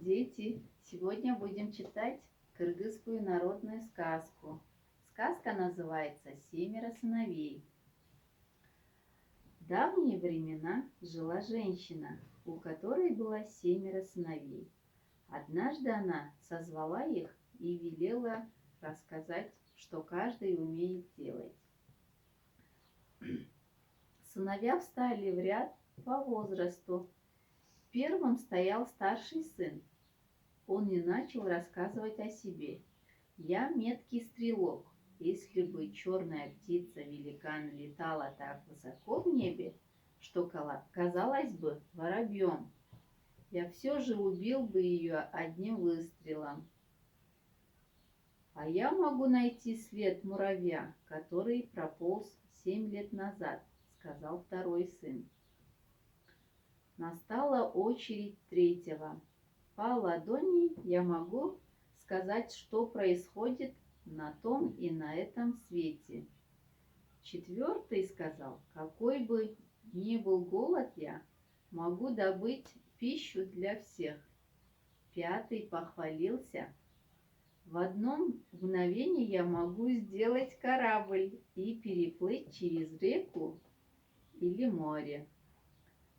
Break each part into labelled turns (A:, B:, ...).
A: Дети, сегодня будем читать кыргызскую народную сказку. Сказка называется «Семеро сыновей». В давние времена жила женщина, у которой было 7 сыновей. Однажды она созвала их и велела рассказать, что каждый умеет делать. Сыновья встали в ряд по возрасту. Первым стоял старший сын. Он и начал рассказывать о себе. «Я меткий стрелок. Если бы черная птица-великан летала так высоко в небе, что казалось бы воробьем, я все же убил бы ее одним выстрелом. А я могу найти след муравья, который прополз 7 лет назад», — сказал второй сын. Настала очередь третьего. По ладони я могу сказать, что происходит на том и на этом свете. Четвертый сказал: какой бы ни был голод, я могу добыть пищу для всех. Пятый похвалился: в одно мгновение я могу сделать корабль и переплыть через реку или море.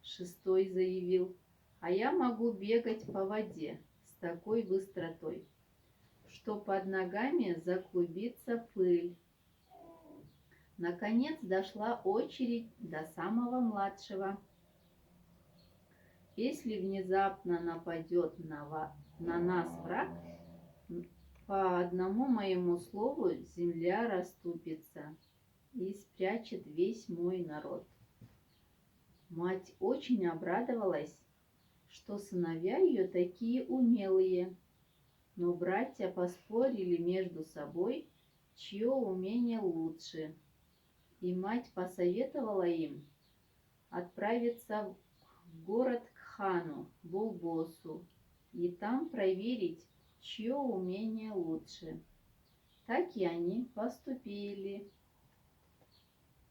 A: Шестой заявил: а я могу бегать по воде с такой быстротой, что под ногами заклубится пыль. Наконец дошла очередь до самого младшего. Если внезапно нападет на нас враг, по одному моему слову земля расступится и спрячет весь мой народ. Мать очень обрадовалась, что сыновья ее такие умелые, но братья поспорили между собой, чье умение лучше, и мать посоветовала им отправиться в город к хану Булбосу и там проверить, чье умение лучше. Так и они поступили.